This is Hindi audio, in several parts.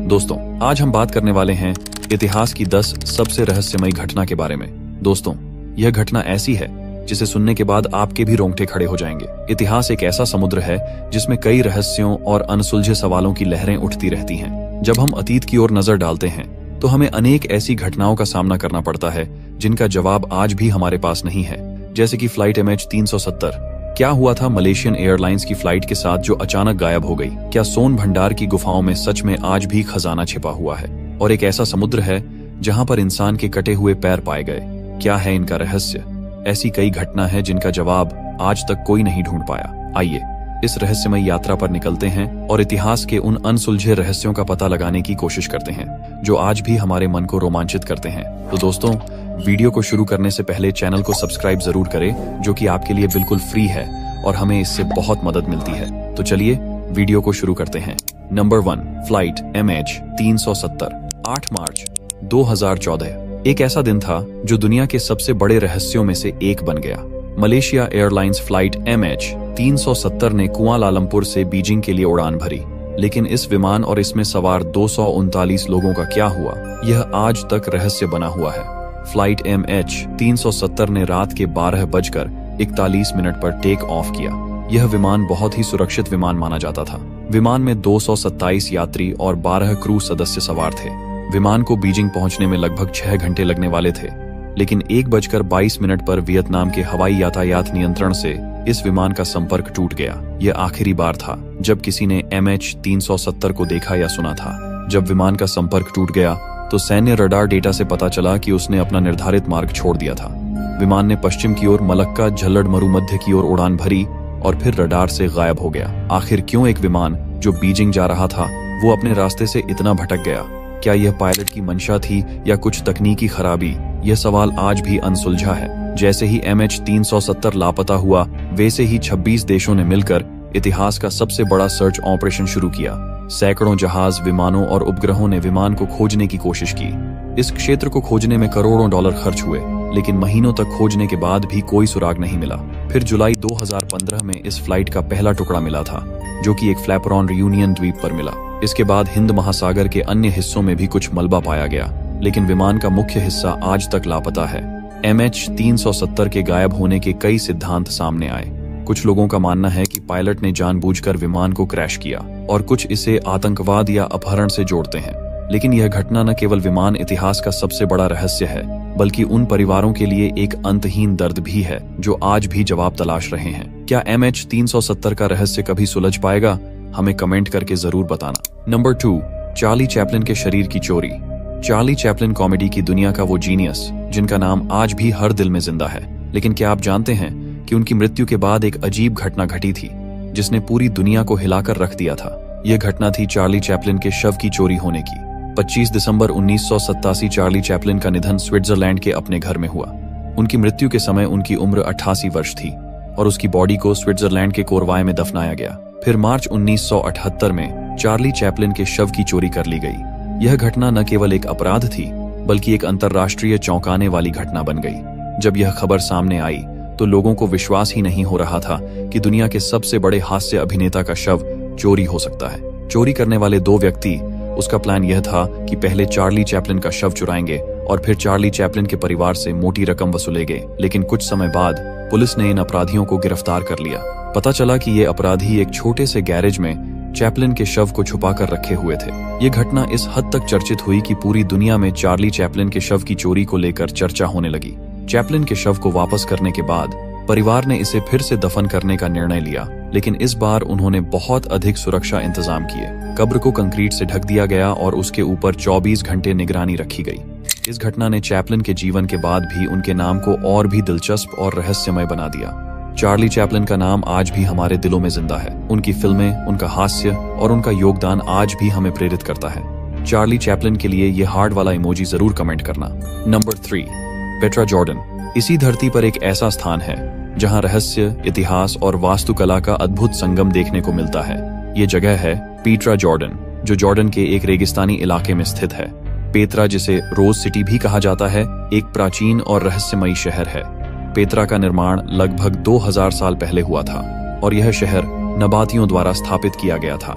दोस्तों, आज हम बात करने वाले हैं इतिहास की 10 सबसे रहस्यमयी घटना के बारे में। दोस्तों, यह घटना ऐसी है जिसे सुनने के बाद आपके भी रोंगटे खड़े हो जाएंगे। इतिहास एक ऐसा समुद्र है जिसमें कई रहस्यों और अनसुलझे सवालों की लहरें उठती रहती हैं। जब हम अतीत की ओर नजर डालते हैं तो हमें अनेक ऐसी घटनाओं का सामना करना पड़ता है जिनका जवाब आज भी हमारे पास नहीं है। जैसे कि फ्लाइट MH370। क्या हुआ था मलेशियन एयरलाइंस की फ्लाइट के साथ जो अचानक गायब हो गई? क्या सोन भंडार की गुफाओं में सच में आज भी खजाना छिपा हुआ है? और एक ऐसा समुद्र है जहां पर इंसान के कटे हुए पैर पाए गए। क्या है इनका रहस्य? ऐसी कई घटना है जिनका जवाब आज तक कोई नहीं ढूंढ पाया। आइए इस रहस्यमय यात्रा पर निकलते हैं और इतिहास के उन अनसुलझे रहस्यों का पता लगाने की कोशिश करते हैं जो आज भी हमारे मन को रोमांचित करते हैं। तो दोस्तों, वीडियो को शुरू करने से पहले चैनल को सब्सक्राइब जरूर करें, जो कि आपके लिए बिल्कुल फ्री है और हमें इससे बहुत मदद मिलती है। तो चलिए वीडियो को शुरू करते हैं। Number 1, flight MH370। 8 मार्च 2014 एक ऐसा दिन था जो दुनिया के सबसे बड़े रहस्यों में से एक बन गया। मलेशिया एयरलाइंस फ्लाइट MH370 ने कुआलालंपुर से बीजिंग के लिए उड़ान भरी, लेकिन इस विमान और इसमें सवार 239 लोगों का क्या हुआ, यह आज तक रहस्य बना हुआ है। फ्लाइट MH370 ने रात के 12:41 पर टेक ऑफ किया। यह विमान बहुत ही सुरक्षित विमान माना जाता था। विमान में 227 यात्री और 12 क्रू सदस्य सवार थे। विमान को बीजिंग पहुंचने में लगभग 6 घंटे लगने वाले थे, लेकिन 1:22 पर वियतनाम के हवाई यातायात नियंत्रण से इस विमान का संपर्क टूट गया। यह आखिरी बार था जब किसी ने MH370 को देखा या सुना था। जब विमान का संपर्क टूट गया तो सैन्य रडार डेटा से पता चला कि उसने अपना निर्धारित मार्ग छोड़ दिया था। विमान ने पश्चिम की ओर मलक्का झल्लड़ मरुमध्य की ओर उड़ान भरी और फिर रडार से गायब हो गया। आखिर क्यों एक विमान जो बीजिंग जा रहा था वो अपने रास्ते से इतना भटक गया? क्या यह पायलट की मंशा थी या कुछ तकनीकी खराबी? यह सवाल आज भी अनसुलझा है। जैसे ही MH370 लापता हुआ, वैसे ही 26 देशों ने मिलकर इतिहास का सबसे बड़ा सर्च ऑपरेशन शुरू किया। सैकड़ों जहाज, विमानों और उपग्रहों ने विमान को खोजने की कोशिश की। इस क्षेत्र को खोजने में करोड़ों डॉलर खर्च हुए, लेकिन महीनों तक खोजने के बाद भी कोई सुराग नहीं मिला। फिर जुलाई 2015 में इस फ्लाइट का पहला टुकड़ा मिला था, जो कि एक फ्लैपरॉन रियूनियन द्वीप पर मिला। इसके बाद हिंद महासागर के अन्य हिस्सों में भी कुछ मलबा पाया गया, लेकिन विमान का मुख्य हिस्सा आज तक लापता है। MH370 के गायब होने के कई सिद्धांत सामने आए। कुछ लोगों का मानना है कि पायलट ने जानबूझकर विमान को क्रैश किया, और कुछ इसे आतंकवाद या अपहरण से जोड़ते हैं। लेकिन यह घटना न केवल विमान इतिहास का सबसे बड़ा रहस्य है, बल्कि उन परिवारों के लिए एक अंतहीन दर्द भी है जो आज भी जवाब तलाश रहे हैं। क्या MH370 का रहस्य कभी सुलझ पाएगा? हमें कमेंट करके जरूर बताना। नंबर 2, चार्ली चैपलिन के शरीर की चोरी। चार्ली चैपलिन कॉमेडी की दुनिया का वो जीनियस जिनका नाम आज भी हर दिल में जिंदा है। लेकिन क्या आप जानते हैं कि उनकी मृत्यु के बाद एक अजीब घटना घटी थी जिसने पूरी दुनिया को हिलाकर रख दिया था? यह घटना थी चार्ली चैपलिन के शव की चोरी होने की। 25 दिसंबर 1987 चार्ली चैपलिन का निधन स्विट्जरलैंड के अपने घर में हुआ। उनकी मृत्यु के समय उनकी उम्र 88 वर्ष थी और उसकी बॉडी को स्विट्जरलैंड के कोरवाय में दफनाया गया। फिर मार्च 1978 में चार्ली चैपलिन के शव की चोरी कर ली गई। यह घटना न केवल एक अपराध थी, बल्कि एक अंतर्राष्ट्रीय चौंकाने वाली घटना बन गई। जब यह खबर सामने आई तो लोगों को विश्वास ही नहीं हो रहा था कि दुनिया के सबसे बड़े हास्य अभिनेता का शव चोरी हो सकता है। चोरी करने वाले 2 व्यक्ति, उसका प्लान यह था कि पहले चार्ली चैपलिन का शव चुराएंगे और फिर चार्ली चैपलिन के परिवार से मोटी रकम वसूलेंगे। लेकिन कुछ समय बाद पुलिस ने इन अपराधियों को गिरफ्तार कर लिया। पता चला कि ये अपराधी एक छोटे से गैरेज में चैपलिन के शव को छुपा कर रखे हुए थे। ये घटना इस हद तक चर्चित हुई कि पूरी दुनिया में चार्ली चैपलिन के शव की चोरी को लेकर चर्चा होने लगी। चैपलिन के शव को वापस करने के बाद परिवार ने इसे फिर से दफन करने का निर्णय लिया, लेकिन इस बार उन्होंने बहुत अधिक सुरक्षा इंतजाम किए। कब्र को कंक्रीट से ढक दिया गया और उसके ऊपर 24 घंटे निगरानी रखी गई। इस घटना ने चैपलिन के जीवन के बाद भी उनके नाम को और भी दिलचस्प और रहस्यमय बना दिया। चार्ली चैपलिन का नाम आज भी हमारे दिलों में जिंदा है। उनकी फिल्में, उनका हास्य और उनका योगदान आज भी हमें प्रेरित करता है। चार्ली चैपलिन के लिए ये हार्ट वाला इमोजी जरूर कमेंट करना। Number 3, Petra Jordan. इसी धरती पर एक ऐसा स्थान है जहां रहस्य, इतिहास और वास्तुकला का अद्भुत संगम देखने को मिलता है। ये जगह है पीट्रा जॉर्डन, जो जॉर्डन के एक रेगिस्तानी इलाके में स्थित है। पेत्रा, जिसे रोज सिटी भी कहा जाता है, एक प्राचीन और रहस्यमयी शहर है। पेत्रा का निर्माण लगभग 2000 साल पहले हुआ था और यह शहर नबातियों द्वारा स्थापित किया गया था।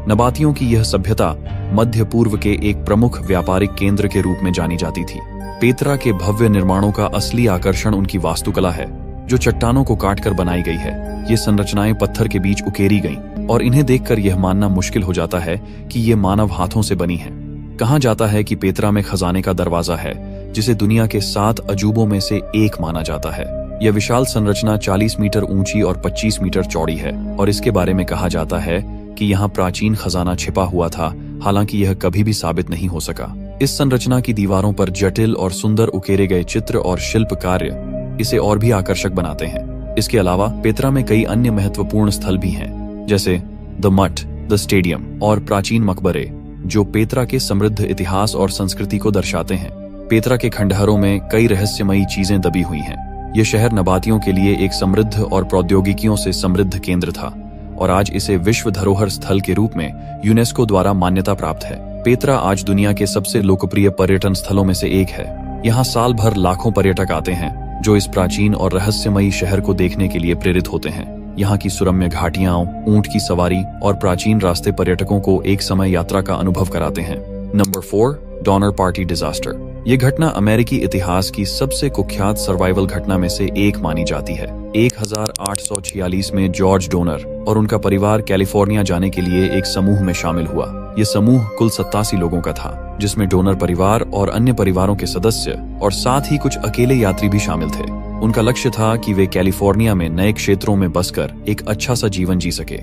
नबातियों की यह सभ्यता मध्य पूर्व के एक प्रमुख व्यापारिक केंद्र के रूप में जानी जाती थी। पेत्रा के भव्य निर्माणों का असली आकर्षण उनकी वास्तुकला है, जो चट्टानों को काटकर बनाई गई है। ये संरचनाएं पत्थर के बीच उकेरी गईं और इन्हें देखकर यह मानना मुश्किल हो जाता है कि ये मानव हाथों से बनी हैं। कहा जाता है कि पेत्रा में खजाने का दरवाजा है, जिसे दुनिया के 7 अजूबों में से एक माना जाता है। यह विशाल संरचना 40 मीटर ऊंची और 25 मीटर चौड़ी है और इसके बारे में कहा जाता है कि यहाँ प्राचीन खजाना छिपा हुआ था, हालांकि यह कभी भी साबित नहीं हो सका। इस संरचना की दीवारों पर जटिल और सुंदर उकेरे गए चित्र और शिल्प कार्य इसे और भी आकर्षक बनाते हैं। इसके अलावा पेत्रा में कई अन्य महत्वपूर्ण स्थल भी हैं, जैसे द मठ, द स्टेडियम और प्राचीन मकबरे, जो पेत्रा के समृद्ध इतिहास और संस्कृति को दर्शाते हैं। पेत्रा के खंडहरों में कई रहस्यमयी चीजें दबी हुई हैं। यह शहर नबातियों के लिए एक समृद्ध और प्रौद्योगिकियों से समृद्ध केंद्र था और आज इसे विश्व धरोहर स्थल के रूप में यूनेस्को द्वारा मान्यता प्राप्त है। पेत्रा आज दुनिया के सबसे लोकप्रिय पर्यटन स्थलों में से एक है। यहाँ साल भर लाखों पर्यटक आते हैं, जो इस प्राचीन और रहस्यमयी शहर को देखने के लिए प्रेरित होते हैं। यहाँ की सुरम्य घाटियां, ऊंट की सवारी और प्राचीन रास्ते पर्यटकों को एक समय यात्रा का अनुभव कराते हैं। Number 4, donor party disaster. ये घटना अमेरिकी इतिहास की सबसे कुख्यात सर्वाइवल घटना में से एक मानी जाती है। 1846 में जॉर्ज डोनर और उनका परिवार कैलिफोर्निया जाने के लिए एक समूह में शामिल हुआ। ये समूह कुल 87 लोगों का था, जिसमें डोनर परिवार और अन्य परिवारों के सदस्य और साथ ही कुछ अकेले यात्री भी शामिल थे। उनका लक्ष्य था कि वे कैलिफोर्निया में नए क्षेत्रों में बसकर एक अच्छा सा जीवन जी सके।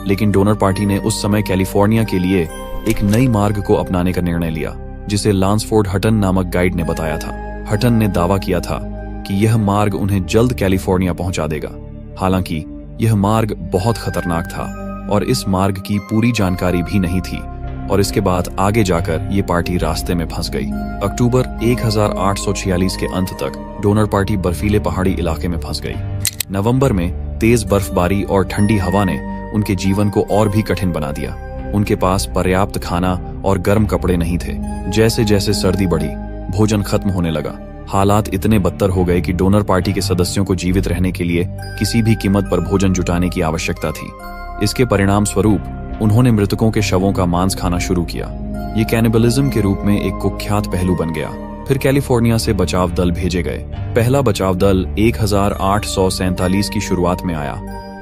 लेकिन डोनर पार्टी ने उस समय कैलिफोर्निया के लिए एक नई मार्ग को अपनाने का निर्णय लिया, जिसे लांसफोर्ड हटन नामक गाइड ने बताया था। हटन ने दावा किया था कि यह मार्ग उन्हें जल्द कैलिफोर्निया पहुंचा देगा। हालांकि यह मार्ग बहुत खतरनाक था और इस मार्ग की पूरी जानकारी भी नहीं थी और इसके बाद आगे जाकर ये पार्टी रास्ते में फंस गई। अक्टूबर 1846 के अंत तक डोनर पार्टी बर्फीले पहाड़ी इलाके में फंस गई। नवंबर में तेज बर्फबारी और ठंडी हवा ने उनके जीवन को और भी कठिन बना दिया। उनके पास पर्याप्त खाना और गर्म कपड़े नहीं थे। जैसे जैसे सर्दी बढ़ी, भोजन खत्म होने लगा। हालात इतने बदतर हो गए कि डोनर पार्टी के सदस्यों को जीवित रहने के लिए किसी भी कीमत पर भोजन जुटाने की आवश्यकता थी। इसके परिणाम स्वरूप उन्होंने मृतकों के शवों का मांस खाना शुरू किया। ये कैनिबलिज्म के रूप में एक कुख्यात पहलू बन गया। फिर कैलिफोर्निया से बचाव दल भेजे गए। पहला बचाव दल 1847 की शुरुआत में आया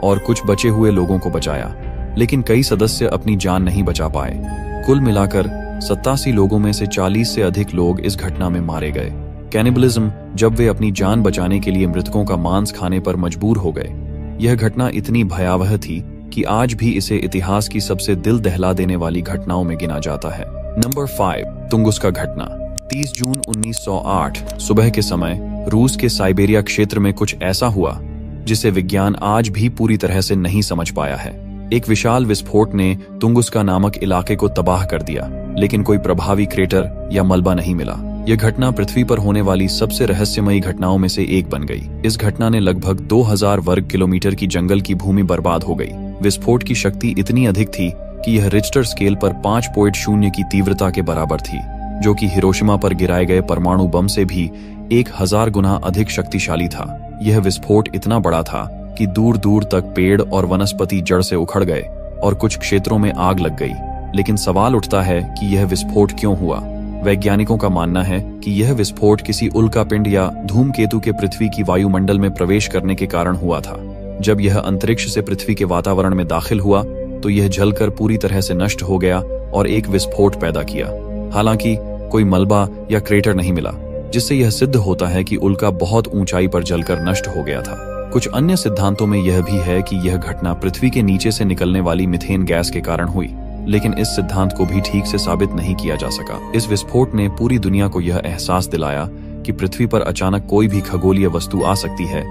और कुछ बचे हुए लोगों को बचाया, लेकिन कई सदस्य अपनी जान नहीं बचा पाए। कुल मिलाकर 87 लोगों में से 40 से अधिक लोग इस घटना में मारे गए। कैनिबलिज्म जब वे अपनी जान बचाने के लिए मृतकों का मांस खाने पर मजबूर हो गए। यह घटना इतनी भयावह थी कि आज भी इसे इतिहास की सबसे दिल दहला देने वाली घटनाओं में गिना जाता है। नंबर 5, तुंगुस्का घटना। 30 जून 1908 सुबह के समय रूस के साइबेरिया क्षेत्र में कुछ ऐसा हुआ जिसे विज्ञान आज भी पूरी तरह से नहीं समझ पाया है। एक विशाल विस्फोट ने तुंगुस्का नामक इलाके को तबाह कर दिया, लेकिन कोई प्रभावी क्रेटर या मलबा नहीं मिला। यह घटना पृथ्वी पर होने वाली सबसे रहस्यमयी घटनाओं में से एक बन गई। इस घटना ने लगभग 2000 वर्ग किलोमीटर की जंगल की भूमि बर्बाद हो गई। विस्फोट की शक्ति इतनी अधिक थी कि यह रिक्टर स्केल पर 5.0 की तीव्रता के बराबर थी, जो कि हिरोशिमा पर गिराए गए परमाणु बम से भी 1000 गुना अधिक शक्तिशाली था। यह विस्फोट इतना बड़ा था कि दूर दूर तक पेड़ और वनस्पति जड़ से उखड़ गए और कुछ क्षेत्रों में आग लग गई। लेकिन सवाल उठता है कि यह विस्फोट क्यों हुआ। वैज्ञानिकों का मानना है कि यह विस्फोट किसी उल्कापिंड या धूमकेतु के पृथ्वी की वायुमंडल में प्रवेश करने के कारण हुआ था। जब यह अंतरिक्ष से पृथ्वी के वातावरण में दाखिल हुआ तो यह जलकर पूरी तरह से नष्ट हो गया और एक विस्फोट पैदा किया। हालांकि कोई मलबा या क्रेटर नहीं मिला, जिससे यह सिद्ध होता है कि उल्का बहुत ऊंचाई पर जलकर नष्ट हो गया था। कुछ अन्य सिद्धांतों में यह भी है कि यह घटना पृथ्वी के नीचे से निकलने वाली मीथेन गैस के कारण हुई, लेकिन इस सिद्धांत को भी ठीक से साबित नहीं किया जा सका। इस विस्फोट ने पूरी दुनिया को यह एहसास दिलाया कि पृथ्वी पर अचानक कोई भी खगोलीय वस्तु आ सकती है।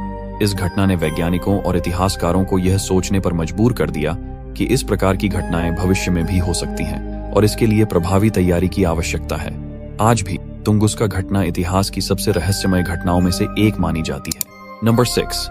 इस घटना ने वैज्ञानिकों और इतिहासकारों को यह सोचने पर मजबूर कर दिया कि इस प्रकार की घटनाएं भविष्य में भी हो सकती हैं और इसके लिए प्रभावी तैयारी की आवश्यकता है। आज भी तुंगुस्का घटना इतिहास की सबसे रहस्यमय घटनाओं में से एक मानी जाती है। नंबर 6,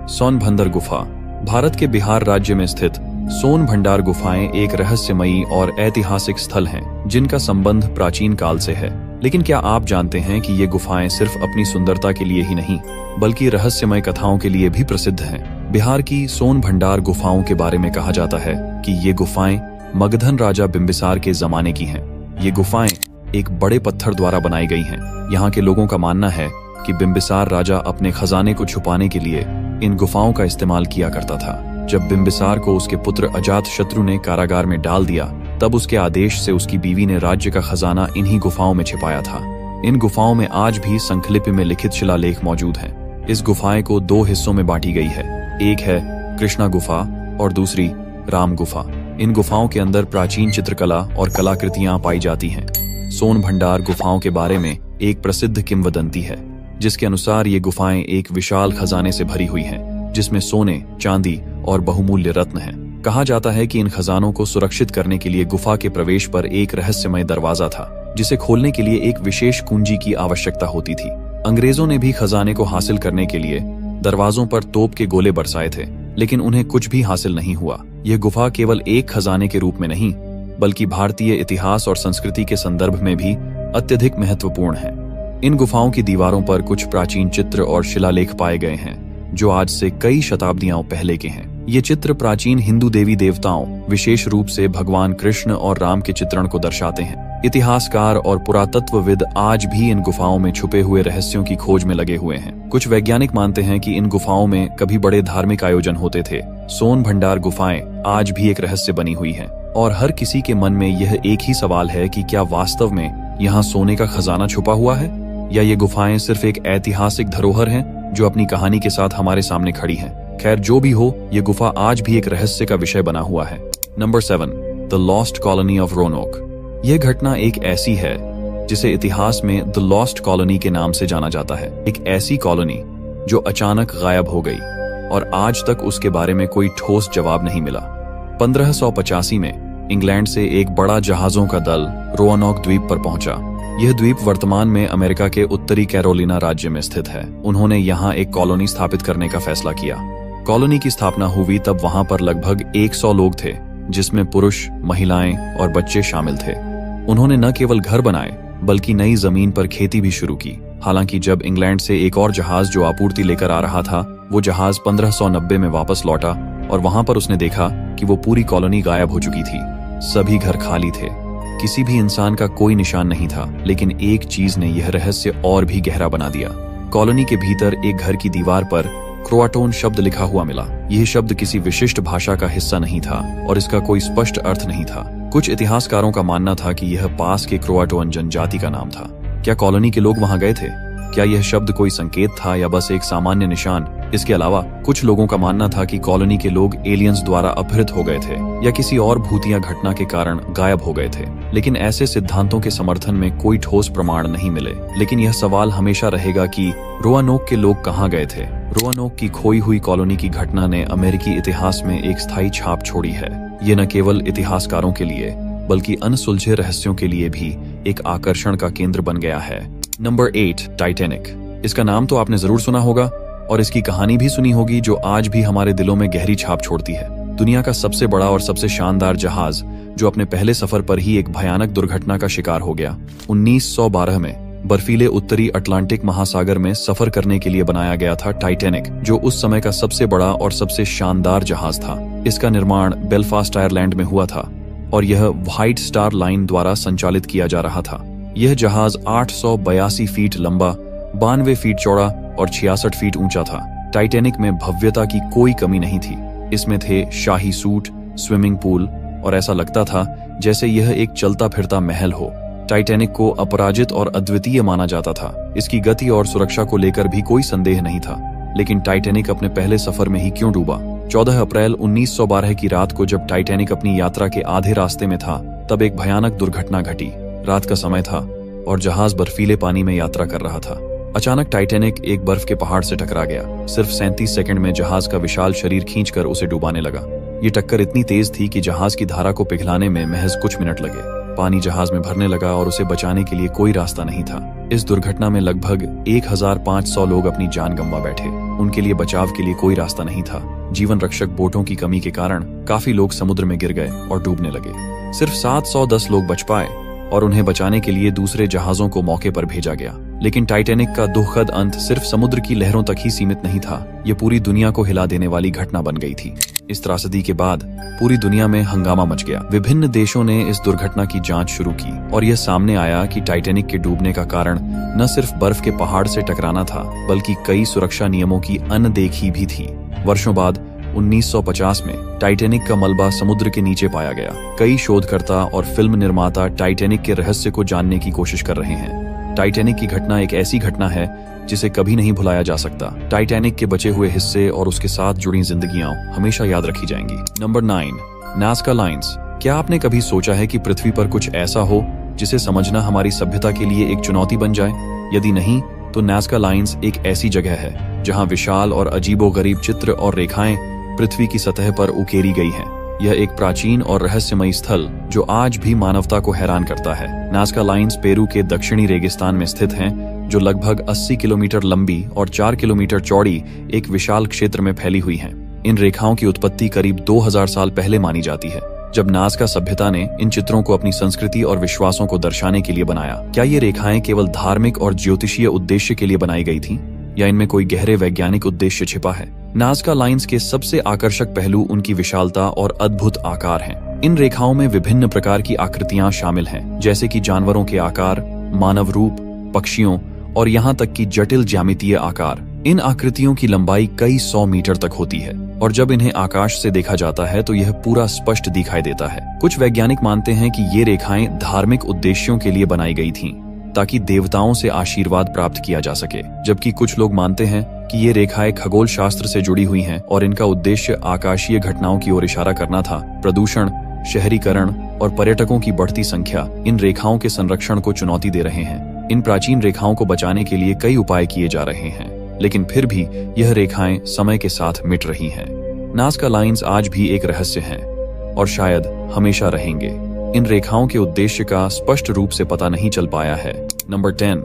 सोनभद्र गुफा। भारत के बिहार राज्य में स्थित सोन भंडार गुफाएं एक रहस्यमयी और ऐतिहासिक स्थल हैं, जिनका संबंध प्राचीन काल से है। लेकिन क्या आप जानते हैं कि ये गुफाएं सिर्फ अपनी सुंदरता के लिए ही नहीं, बल्कि रहस्यमय कथाओं के लिए भी प्रसिद्ध हैं। बिहार की सोन भंडार गुफाओं के बारे में कहा जाता है कि ये गुफाएं मगधन राजा बिंबिसार के जमाने की हैं। ये गुफाएं एक बड़े पत्थर द्वारा बनाई गई हैं। यहाँ के लोगों का मानना है कि बिंबिसार राजा अपने खजाने को छुपाने के लिए इन गुफाओं का इस्तेमाल किया करता था। जब बिंबिसार को उसके पुत्र अजातशत्रु ने कारागार में डाल दिया, तब उसके आदेश से उसकी बीवी ने राज्य का खजाना इन्हीं गुफाओं में छिपाया था। इन गुफाओं में आज भी संखलिपि में लिखित शिलालेख मौजूद हैं। इस गुफाएं को 2 हिस्सों में बांटी गई है। एक है कृष्णा गुफा और दूसरी राम गुफा। इन गुफाओं के अंदर प्राचीन चित्रकला और कलाकृतियां पाई जाती हैं। सोन भंडार गुफाओं के बारे में एक प्रसिद्ध किंवदंती है, जिसके अनुसार ये गुफाएं एक विशाल खजाने से भरी हुई हैं, जिसमें सोने, चांदी और बहुमूल्य रत्न हैं। कहा जाता है कि इन खजानों को सुरक्षित करने के लिए गुफा के प्रवेश पर एक रहस्यमय दरवाजा था, जिसे खोलने के लिए एक विशेष कुंजी की आवश्यकता होती थी। अंग्रेजों ने भी खजाने को हासिल करने के लिए दरवाजों पर तोप के गोले बरसाए थे, लेकिन उन्हें कुछ भी हासिल नहीं हुआ। यह गुफा केवल एक खजाने के रूप में नहीं, बल्कि भारतीय इतिहास और संस्कृति के संदर्भ में भी अत्यधिक महत्वपूर्ण है। इन गुफाओं की दीवारों पर कुछ प्राचीन चित्र और शिलालेख पाए गए हैं, जो आज से कई शताब्दियों पहले के हैं। ये चित्र प्राचीन हिंदू देवी देवताओं, विशेष रूप से भगवान कृष्ण और राम के चित्रण को दर्शाते हैं। इतिहासकार और पुरातत्वविद आज भी इन गुफाओं में छुपे हुए रहस्यों की खोज में लगे हुए हैं। कुछ वैज्ञानिक मानते हैं कि इन गुफाओं में कभी बड़े धार्मिक आयोजन होते थे। सोन भंडार गुफाएं आज भी एक रहस्य बनी हुई हैं, और हर किसी के मन में यह एक ही सवाल है कि क्या वास्तव में यहाँ सोने का खजाना छुपा हुआ है, या ये गुफाएं सिर्फ एक ऐतिहासिक धरोहर हैं जो अपनी कहानी के साथ हमारे सामने खड़ी हैं। खैर, जो भी हो, ये गुफा आज भी एक रहस्य का विषय बना हुआ है। Number 7, the lost colony of Roanoke. यह घटना एक ऐसी है जिसे इतिहास में द लॉस्ट कॉलोनी के नाम से जाना जाता है। एक ऐसी कॉलोनी जो अचानक गायब हो गई और आज तक उसके बारे में कोई ठोस जवाब नहीं मिला। 1585 में इंग्लैंड से एक बड़ा जहाजों का दल रोआनॉक द्वीप पर पहुंचा। यह द्वीप वर्तमान में अमेरिका के उत्तरी कैरोलिना राज्य में स्थित है। उन्होंने यहाँ एक कॉलोनी स्थापित करने का फैसला किया। कॉलोनी की स्थापना हुई तब वहां पर लगभग 100 लोग थे, जिसमें पुरुष, महिलाएं और बच्चे शामिल थे। उन्होंने न केवल घर बनाए, बल्कि नई जमीन पर खेती भी शुरू की। हालांकि जब इंग्लैंड से एक और जहाज जो आपूर्ति लेकर आ रहा था, वो जहाज 1590 में वापस लौटा और वहां पर उसने देखा कि वो पूरी कॉलोनी गायब हो चुकी थी। सभी घर खाली थे, किसी भी इंसान का कोई निशान नहीं था। लेकिन एक चीज ने यह रहस्य और भी गहरा बना दिया। कॉलोनी के भीतर एक घर की दीवार पर क्रोआटोन शब्द लिखा हुआ मिला। यह शब्द किसी विशिष्ट भाषा का हिस्सा नहीं था और इसका कोई स्पष्ट अर्थ नहीं था। कुछ इतिहासकारों का मानना था कि यह पास के क्रोआटोन जनजाति का नाम था। क्या कॉलोनी के लोग वहां गए थे? क्या यह शब्द कोई संकेत था या बस एक सामान्य निशान? इसके अलावा कुछ लोगों का मानना था कि कॉलोनी के लोग एलियंस द्वारा अपहृत हो गए थे या किसी और भूतिया घटना के कारण गायब हो गए थे। लेकिन ऐसे सिद्धांतों के समर्थन में कोई ठोस प्रमाण नहीं मिले। लेकिन यह सवाल हमेशा रहेगा कि रोआनोक के लोग कहाँ गए थे। रोआनोक की खोई हुई कॉलोनी की घटना ने अमेरिकी इतिहास में एक स्थायी छाप छोड़ी है। ये न केवल इतिहासकारों के लिए बल्कि अनसुलझे रहस्यों के लिए भी एक आकर्षण का केंद्र बन गया है। Number 8, Titanic. इसका नाम तो आपने जरूर सुना होगा और इसकी कहानी भी सुनी होगी, जो आज भी हमारे दिलों में गहरी छाप छोड़ती है। दुनिया का सबसे बड़ा और सबसे शानदार जहाज जो अपने पहले सफर पर ही एक भयानक दुर्घटना का शिकार हो गया। 1912 में बर्फीले उत्तरी अटलांटिक महासागर में सफर करने के लिए बनाया गया था टाइटैनिक, जो उस समय का सबसे बड़ा और सबसे शानदार जहाज था। इसका निर्माण बेलफास्ट आयरलैंड में हुआ था और यह व्हाइट स्टार लाइन द्वारा संचालित किया जा रहा था। यह जहाज 882 फीट लंबा, 92 फीट चौड़ा और 66 फीट ऊंचा था। टाइटैनिक में भव्यता की कोई कमी नहीं थी। इसमें थे शाही सूट, स्विमिंग पूल और ऐसा लगता था जैसे यह एक चलता फिरता महल हो। टाइटैनिक को अपराजित और अद्वितीय माना जाता था। इसकी गति और सुरक्षा को लेकर भी कोई संदेह नहीं था। लेकिन टाइटैनिक अपने पहले सफर में ही क्यों डूबा? 14 अप्रैल 1912 की रात को जब टाइटैनिक अपनी यात्रा के आधे रास्ते में था, तब एक भयानक दुर्घटना घटी। रात का समय था और जहाज बर्फीले पानी में यात्रा कर रहा था। अचानक टाइटैनिक एक बर्फ के पहाड़ से टकरा गया। सिर्फ 37 सेकंड में जहाज का विशाल शरीर खींचकर उसे डुबाने लगा। ये टक्कर इतनी तेज थी कि जहाज की धारा को पिघलाने में महज कुछ मिनट लगे। पानी जहाज में भरने लगा और उसे बचाने के लिए कोई रास्ता नहीं था। इस दुर्घटना में लगभग 1500 लोग अपनी जान गंवा बैठे। उनके लिए बचाव के लिए कोई रास्ता नहीं था। जीवन रक्षक बोटों की कमी के कारण काफी लोग समुद्र में गिर गए और डूबने लगे। सिर्फ 710 लोग बच पाए और उन्हें बचाने के लिए दूसरे जहाजों को मौके पर भेजा गया। लेकिन टाइटैनिक का दुखद अंत सिर्फ समुद्र की लहरों तक ही सीमित नहीं था। ये पूरी दुनिया को हिला देने वाली घटना बन गई थी। इस त्रासदी के बाद पूरी दुनिया में हंगामा मच गया। विभिन्न देशों ने इस दुर्घटना की जांच शुरू की और यह सामने आया कि टाइटैनिक के डूबने का कारण न सिर्फ बर्फ के पहाड़ से टकराना था, बल्कि कई सुरक्षा नियमों की अनदेखी भी थी। वर्षों बाद 1950 में टाइटैनिक का मलबा समुद्र के नीचे पाया गया। कई शोधकर्ता और फिल्म निर्माता टाइटैनिक के रहस्य को जानने की कोशिश कर रहे हैं। टाइटैनिक की घटना एक ऐसी घटना है जिसे कभी नहीं भुलाया जा सकता। टाइटैनिक के बचे हुए हिस्से और उसके साथ जुड़ी जिंदगियां हमेशा याद रखी जाएंगी। Number 9, Nazca lines. क्या आपने कभी सोचा है कि पृथ्वी पर कुछ ऐसा हो जिसे समझना हमारी सभ्यता के लिए एक चुनौती बन जाए? यदि नहीं, तो नाज़का लाइन्स एक ऐसी जगह है जहां विशाल और अजीबोगरीब चित्र और रेखाएं पृथ्वी की सतह पर उकेरी गई हैं। यह एक प्राचीन और रहस्यमयी स्थल जो आज भी मानवता को हैरान करता है। नाज़का लाइन्स पेरू के दक्षिणी रेगिस्तान में स्थित हैं, जो लगभग 80 किलोमीटर लंबी और 4 किलोमीटर चौड़ी एक विशाल क्षेत्र में फैली हुई हैं। इन रेखाओं की उत्पत्ति करीब 2000 साल पहले मानी जाती है, जब नाज़का सभ्यता ने इन चित्रों को अपनी संस्कृति और विश्वासों को दर्शाने के लिए बनाया। क्या ये रेखाएं केवल धार्मिक और ज्योतिषीय उद्देश्य के लिए बनाई गई थीं, या इनमें कोई गहरे वैज्ञानिक उद्देश्य छिपा है? नाज़का लाइन्स के सबसे आकर्षक पहलू उनकी विशालता और अद्भुत आकार हैं। इन रेखाओं में विभिन्न प्रकार की आकृतियां शामिल हैं, जैसे कि जानवरों के आकार, मानव रूप, पक्षियों और यहाँ तक कि जटिल ज्यामितीय आकार। इन आकृतियों की लंबाई कई 100 मीटर तक होती है और जब इन्हें आकाश से देखा जाता है तो यह पूरा स्पष्ट दिखाई देता है। कुछ वैज्ञानिक मानते हैं कि ये रेखाएं धार्मिक उद्देश्यों के लिए बनाई गई थीं, ताकि देवताओं से आशीर्वाद प्राप्त किया जा सके, जबकि कुछ लोग मानते हैं कि ये रेखाएं खगोल शास्त्र से जुड़ी हुई हैं और इनका उद्देश्य आकाशीय घटनाओं की ओर इशारा करना था। प्रदूषण, शहरीकरण और पर्यटकों की बढ़ती संख्या इन रेखाओं के संरक्षण को चुनौती दे रहे हैं। इन प्राचीन रेखाओं को बचाने के लिए कई उपाय किए जा रहे हैं, लेकिन फिर भी यह रेखाएं समय के साथ मिट रही हैं। नाज़का लाइन्स आज भी एक रहस्य हैं और शायद हमेशा रहेंगे। इन रेखाओं के उद्देश्य का स्पष्ट रूप से पता नहीं चल पाया है। नंबर 10,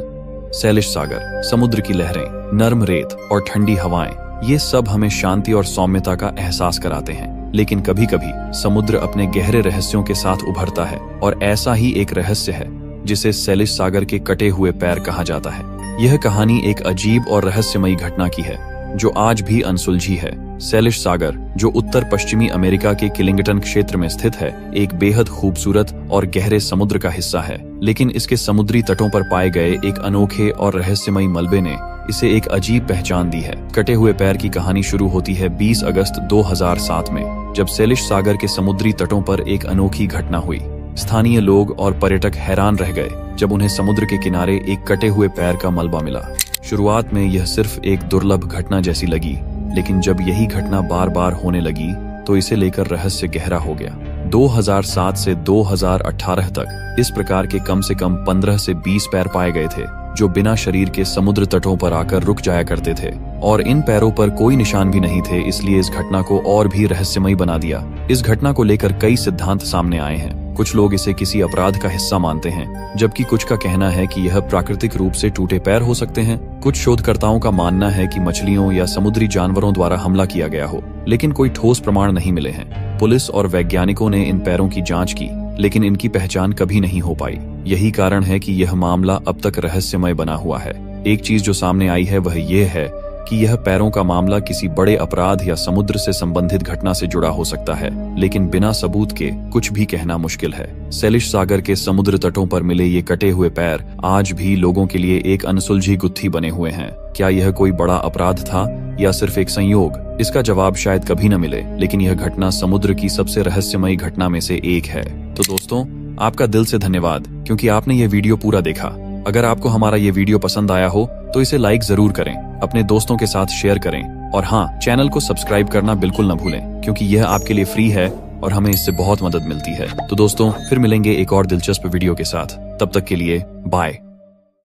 सेलिश सागर। समुद्र की लहरें, नर्म रेत और ठंडी हवाएं, ये सब हमें शांति और सौम्यता का एहसास कराते हैं। लेकिन कभी कभी समुद्र अपने गहरे रहस्यों के साथ उभरता है और ऐसा ही एक रहस्य है जिसे सेलिश सागर के कटे हुए पैर कहा जाता है। यह कहानी एक अजीब और रहस्यमयी घटना की है जो आज भी अनसुलझी है। सेलिश सागर, जो उत्तर पश्चिमी अमेरिका के किलिंगटन क्षेत्र में स्थित है, एक बेहद खूबसूरत और गहरे समुद्र का हिस्सा है, लेकिन इसके समुद्री तटों पर पाए गए एक अनोखे और रहस्यमयी मलबे ने इसे एक अजीब पहचान दी है। कटे हुए पैर की कहानी शुरू होती है 20 अगस्त 2007 में, जब सेलिश सागर के समुद्री तटों पर एक अनोखी घटना हुई। स्थानीय लोग और पर्यटक हैरान रह गए जब उन्हें समुद्र के किनारे एक कटे हुए पैर का मलबा मिला। शुरुआत में यह सिर्फ एक दुर्लभ घटना जैसी लगी, लेकिन जब यही घटना बार बार होने लगी तो इसे लेकर रहस्य गहरा हो गया। 2007 से 2018 तक इस प्रकार के कम से कम 15 से 20 पैर पाए गए थे, जो बिना शरीर के समुद्र तटों पर आकर रुक जाया करते थे और इन पैरों पर कोई निशान भी नहीं थे, इसलिए इस घटना को और भी रहस्यमयी बना दिया। इस घटना को लेकर कई सिद्धांत सामने आए हैं। कुछ लोग इसे किसी अपराध का हिस्सा मानते हैं, जबकि कुछ का कहना है कि यह प्राकृतिक रूप से टूटे पैर हो सकते हैं। कुछ शोधकर्ताओं का मानना है कि मछलियों या समुद्री जानवरों द्वारा हमला किया गया हो, लेकिन कोई ठोस प्रमाण नहीं मिले हैं। पुलिस और वैज्ञानिकों ने इन पैरों की जांच की, लेकिन इनकी पहचान कभी नहीं हो पाई। यही कारण है कि यह मामला अब तक रहस्यमय बना हुआ है। एक चीज जो सामने आई है वह यह है कि यह पैरों का मामला किसी बड़े अपराध या समुद्र से संबंधित घटना से जुड़ा हो सकता है, लेकिन बिना सबूत के कुछ भी कहना मुश्किल है। सेलिश सागर के समुद्र तटों पर मिले ये कटे हुए पैर आज भी लोगों के लिए एक अनसुलझी गुत्थी बने हुए हैं। क्या यह कोई बड़ा अपराध था या सिर्फ एक संयोग? इसका जवाब शायद कभी न मिले, लेकिन यह घटना समुद्र की सबसे रहस्यमयी घटना में से एक है। तो दोस्तों, आपका दिल से धन्यवाद क्योंकि आपने ये वीडियो पूरा देखा। अगर आपको हमारा ये वीडियो पसंद आया हो तो इसे लाइक जरूर करें, अपने दोस्तों के साथ शेयर करें और हाँ, चैनल को सब्सक्राइब करना बिल्कुल न भूलें क्योंकि यह आपके लिए फ्री है और हमें इससे बहुत मदद मिलती है। तो दोस्तों, फिर मिलेंगे एक और दिलचस्प वीडियो के साथ। तब तक के लिए बाय।